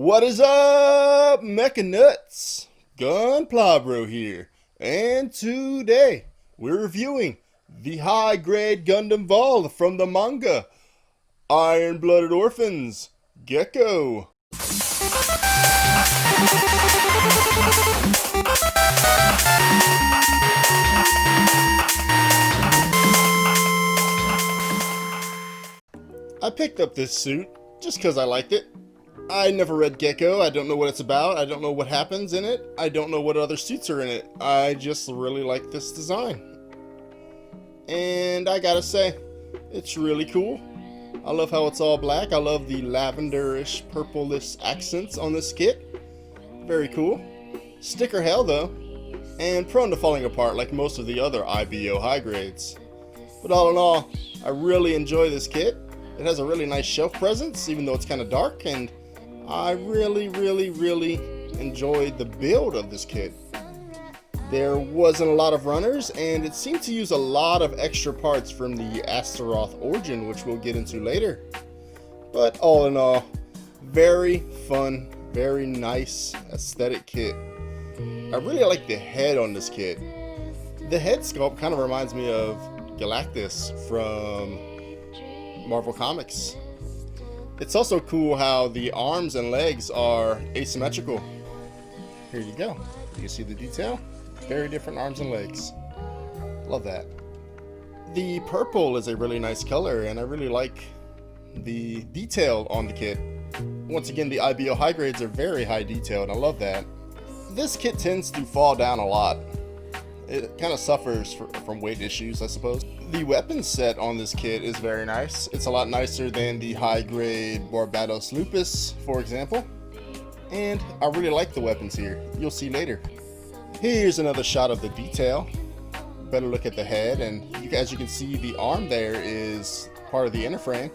What is up, Mecha Nuts? Gunplabro here, and today we're reviewing the high-grade Gundam Vual from the manga Iron-Blooded Orphans, Gekko. I picked up this suit just because I liked it. I never read Gekko. I don't know what it's about. I don't know what happens in it. I don't know what other suits are in it. I just really like this design. And I gotta say, it's really cool. I love how it's all black. I love the lavenderish, purplish accents on this kit. Very cool. Sticker hell though, and prone to falling apart like most of the other IBO high grades. But all in all, I really enjoy this kit. It has a really nice shelf presence, even though it's kind of dark, and I really enjoyed the build of this kit. There wasn't a lot of runners, and it seemed to use a lot of extra parts from the Astaroth origin, which we'll get into later. But all in all, very fun, very nice aesthetic kit. I really like the head on this kit. The head sculpt kind of reminds me of Galactus from Marvel Comics. It's also cool how the arms and legs are asymmetrical. Here you go. You can see the detail. Very different arms and legs. Love that. The purple is a really nice color, and I really like the detail on the kit. Once again, the IBO high grades are very high detailed, and I love that. This kit tends to fall down a lot. It kind of suffers from weight issues, I suppose. The weapon set on this kit is very nice. It's a lot nicer than the high-grade Barbados Lupus, for example. And I really like the weapons here. You'll see later. Here's another shot of the detail. Better look at the head, and as you can see, the arm there is part of the inner frame.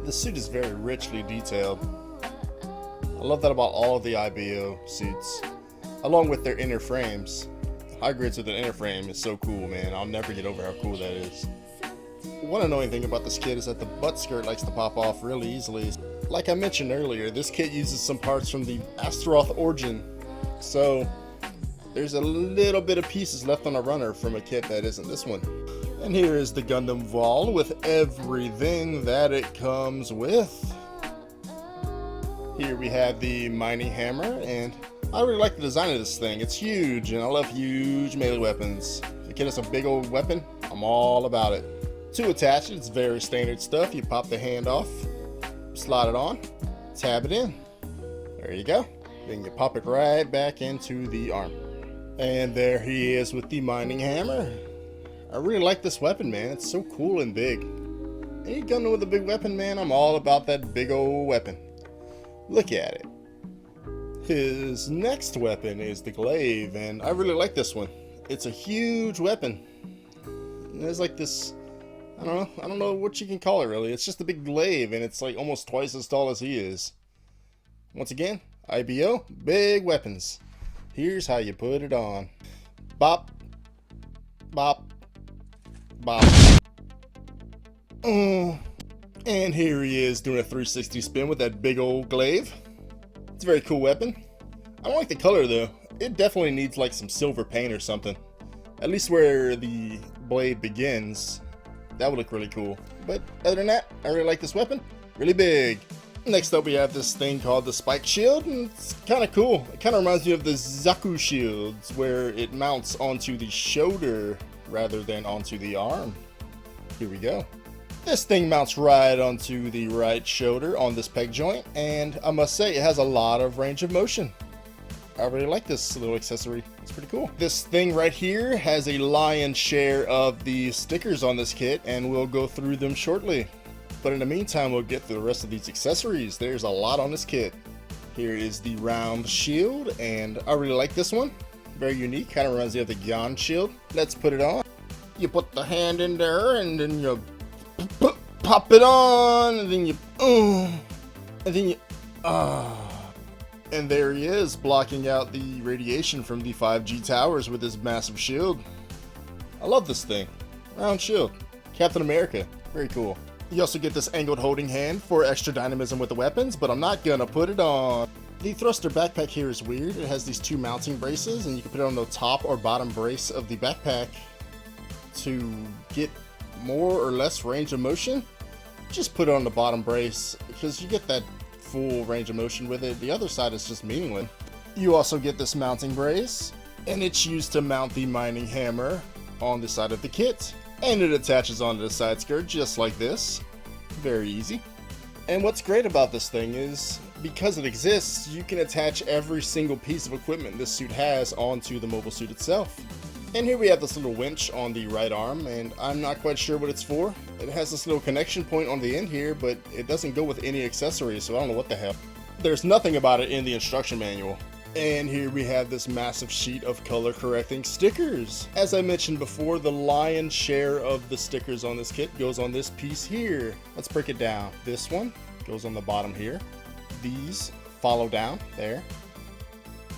The suit is very richly detailed. I love that about all of the IBO suits, along with their inner frames. High grades with an inner frame is so cool, man. I'll never get over how cool that is. One annoying thing about this kit is that the butt skirt likes to pop off really easily. Like I mentioned earlier, this kit uses some parts from the Astaroth origin, so there's a little bit of pieces left on a runner from a kit that isn't this one. And here is the Gundam Vual with everything that it comes with. Here we have the mining hammer, and I really like the design of this thing. It's huge, and I love huge melee weapons. If the kid has a big old weapon, I'm all about it. To attach it, it's very standard stuff. You pop the hand off, slide it on, tab it in. There you go. Then you pop it right back into the arm. And there he is with the mining hammer. I really like this weapon, man. It's so cool and big. Any Gundam with a big weapon, man, I'm all about that big old weapon. Look at it. His next weapon is the Glaive, and I really like this one. It's a huge weapon. There's like this, I don't know what you can call it really. It's just a big glaive, and it's like almost twice as tall as he is. Once again, IBO, big weapons. Here's how you put it on. Bop, bop, bop. And here he is doing a 360 spin with that big old glaive. It's a very cool weapon. I don't like the color though. It definitely needs like some silver paint or something. At least where the blade begins. That would look really cool. But other than that, I really like this weapon. Really big. Next up we have this thing called the Spike Shield, and it's kind of cool. It kind of reminds me of the Zaku shields, where it mounts onto the shoulder rather than onto the arm. Here we go. This thing mounts right onto the right shoulder on this peg joint, and I must say it has a lot of range of motion. I really like this little accessory. It's pretty cool. This thing right here has a lion's share of the stickers on this kit, and we'll go through them shortly. But in the meantime, we'll get through the rest of these accessories. There's a lot on this kit. Here is the round shield, and I really like this one. Very unique, kind of reminds me of the Gyan shield. Let's put it on. You put the hand in there, and then you pop it on, and then you, and there he is, blocking out the radiation from the 5G towers with his massive shield. I love this thing. Round shield. Captain America. Very cool. You also get this angled holding hand for extra dynamism with the weapons, but I'm not gonna put it on. The thruster backpack here is weird. It has these two mounting braces, and you can put it on the top or bottom brace of the backpack to get more or less range of motion. Just put it on the bottom brace because you get that full range of motion with it. The other side is just meaningless. You also get this mounting brace, and it's used to mount the mining hammer on the side of the kit, and it attaches onto the side skirt just like this. Very easy. And what's great about this thing is, because it exists, you can attach every single piece of equipment this suit has onto the mobile suit itself. And here we have this little winch on the right arm, and I'm not quite sure what it's for. It has this little connection point on the end here, but it doesn't go with any accessories, so I don't know what the hell. There's nothing about it in the instruction manual. And here we have this massive sheet of color correcting stickers. As I mentioned before, the lion's share of the stickers on this kit goes on this piece here. Let's break it down. This one goes on the bottom here. These follow down there.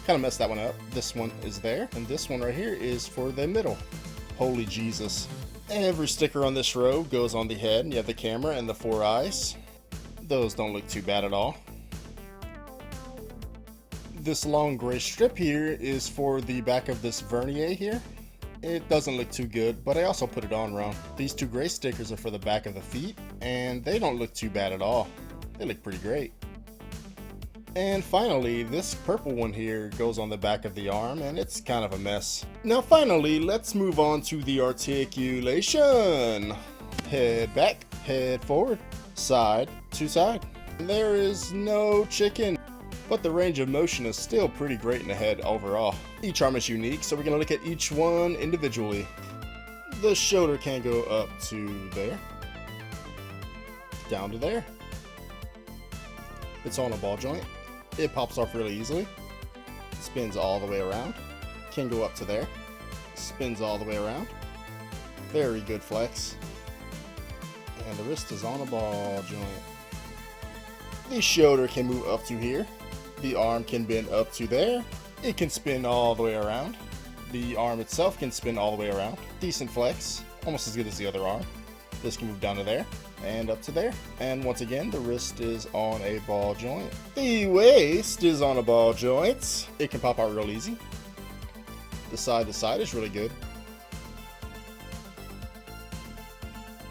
Kind of messed that one up. This one is there, and this one right here is for the middle. Holy Jesus. Every sticker on this row goes on the head, and you have the camera and the 4 eyes. Those don't look too bad at all. This long gray strip here is for the back of this vernier here. It doesn't look too good, but I also put it on wrong. These 2 gray stickers are for the back of the feet, and they don't look too bad at all. They look pretty great. And finally, this purple one here goes on the back of the arm, and it's kind of a mess. Now finally, let's move on to the articulation. Head back, head forward, side to side. There is no chicken, but the range of motion is still pretty great in the head overall. Each arm is unique, so we're going to look at each one individually. The shoulder can go up to there, down to there. It's on a ball joint. It pops off really easily. Spins all the way around. Can go up to there. Spins all the way around. Very good flex. And the wrist is on a ball joint. The shoulder can move up to here. The arm can bend up to there. It can spin all the way around. The arm itself can spin all the way around. Decent flex. Almost as good as the other arm. This can move down to there and up to there. And once again, the wrist is on a ball joint. The waist is on a ball joint. It can pop out real easy. The side to side is really good.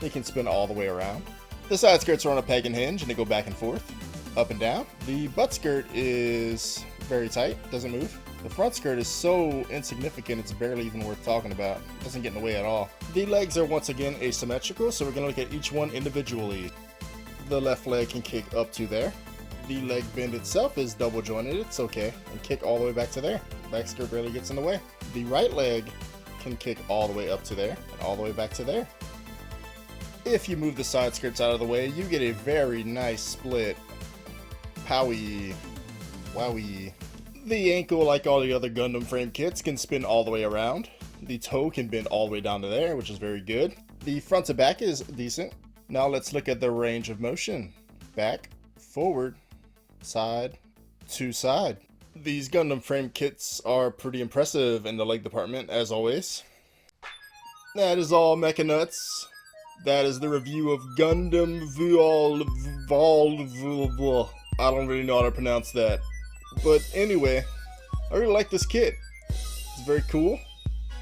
It can spin all the way around. The side skirts are on a peg and hinge, and they go back and forth, up and down. The butt skirt is very tight, doesn't move. The front skirt is so insignificant it's barely even worth talking about. It doesn't get in the way at all. The legs are once again asymmetrical, so we're going to look at each one individually. The left leg can kick up to there. The leg bend itself is double jointed, it's okay, and kick all the way back to there. Back skirt barely gets in the way. The right leg can kick all the way up to there and all the way back to there. If you move the side skirts out of the way, you get a very nice split. Powie. Wowie. The ankle, like all the other Gundam frame kits, can spin all the way around. The toe can bend all the way down to there, which is very good. The front to back is decent. Now let's look at the range of motion. Back, forward, side to side. These Gundam frame kits are pretty impressive in the leg department, as always. That is all, Mecha Nuts. That is the review of Gundam Vual. I don't really know how to pronounce that. But anyway, I really like this kit. It's very cool,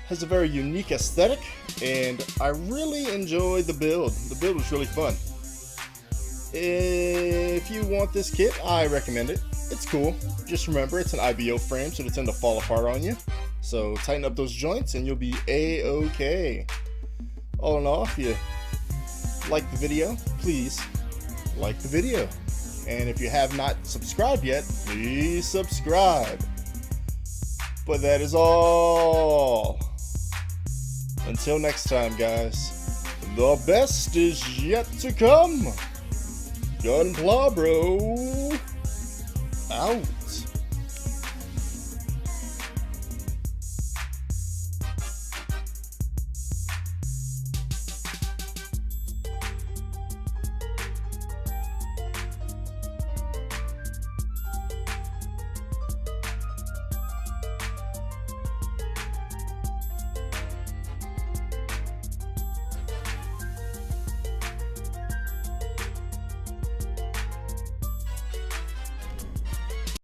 has a very unique aesthetic, and I really enjoyed the build. The build was really fun. If you want this kit, I recommend it. It's cool. Just remember, it's an IBO frame, so they tend to fall apart on you. So tighten up those joints and you'll be A-okay. All in all, if you like the video, please like the video. And if you have not subscribed yet, please subscribe. But that is all. Until next time, guys, the best is yet to come. Gunplabro out.